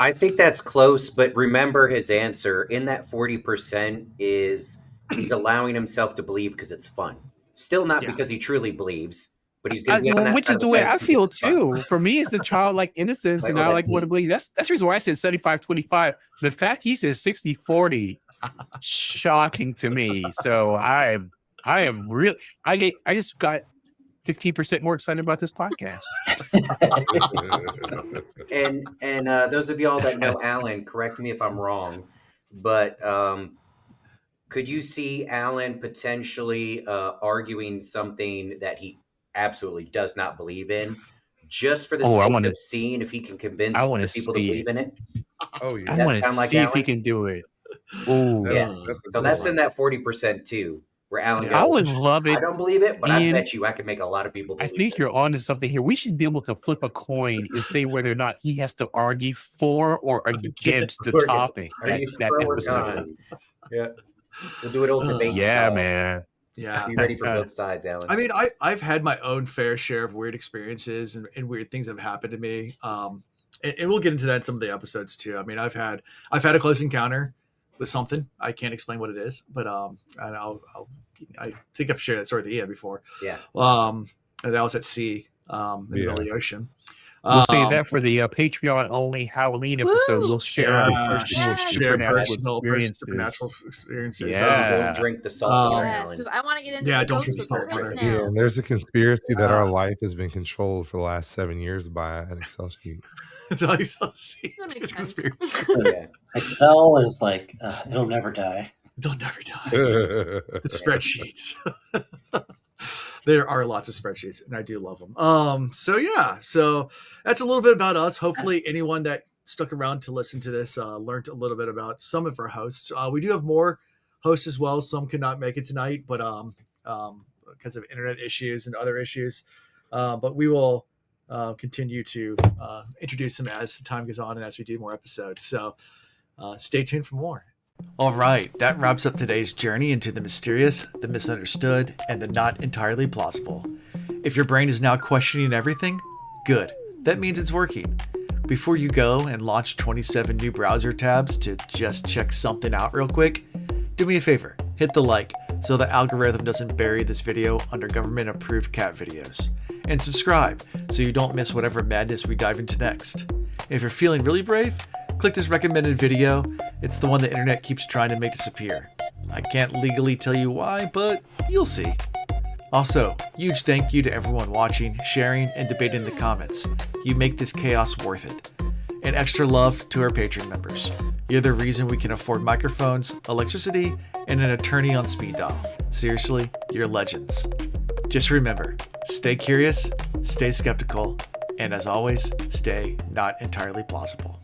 I think that's close, but remember his answer in that 40% is he's allowing himself to believe because it's fun. Still not Yeah. because he truly believes, but he's going to be on that Which side is of the the way fence I because feel it's fun. too. For me, it's the childlike innocence, Like, and oh, I that's like want to neat. believe. That's the reason why I said 75-25. The fact he says 60-40, shocking to me. So I am really. I just got 15% more excited about this podcast. And those of y'all that know Alan, correct me if I'm wrong, but could you see Alan potentially arguing something that he absolutely does not believe in, just for the Oh, I sake want to. of seeing if he can convince I want other to people to see believe it. in it? Oh I yeah, That want to sound like see if he Alan? can do it. Oh, Yeah. that's a So good that's one. in that 40% too, where Alan Yeah. I goes, would love I it. don't believe it, but I Ian, bet you I can make a lot of people I believe think it. you're onto something here. We should be able to flip a coin and say whether or not he has to argue for or against the topic Are you that pro or episode. con? Yeah. We'll do it old debate Yeah, style. man. Yeah. Be ready for both sides, Alan. I mean, I've had my own fair share of weird experiences and weird things that have happened to me. And we'll get into that in some of the episodes too. I mean, I've had a close encounter with something. I can't explain what it is, but and I think I've shared that story with Ian before. Yeah. And I was at sea in the middle of the ocean. We'll save that for the Patreon only Halloween episode. Woo! We'll share our Yeah, personal share supernatural supernatural experiences. Yeah. Don't drink the salt water, Yes, Alan. because I want to get into Yeah, the don't ghost drink the salt reports water. now. Yeah, and there's a conspiracy that our life has been controlled for the last 7 years by an Excel sheet. It's all you see. That makes It's sense. conspiracy. Yeah. Excel is like it'll never die. They'll never die. The spreadsheets. There are lots of spreadsheets, and I do love them. So that's a little bit about us. Hopefully, anyone that stuck around to listen to this learned a little bit about some of our hosts. We do have more hosts as well. Some could not make it tonight, but because of internet issues and other issues. But we will continue to introduce them as the time goes on and as we do more episodes. So stay tuned for more. All right, that wraps up today's journey into the mysterious, the misunderstood, and the not entirely plausible. If your brain is now questioning everything, good. That means it's working. Before you go and launch 27 new browser tabs to just check something out real quick, do me a favor, hit the like so the algorithm doesn't bury this video under government-approved cat videos. And subscribe so you don't miss whatever madness we dive into next. And if you're feeling really brave, click this recommended video. It's the one the internet keeps trying to make disappear. I can't legally tell you why, but you'll see. Also, huge thank you to everyone watching, sharing, and debating in the comments. You make this chaos worth it. And extra love to our Patreon members. You're the reason we can afford microphones, electricity, and an attorney on speed dial. Seriously, you're legends. Just remember, stay curious, stay skeptical, and as always, stay not entirely plausible.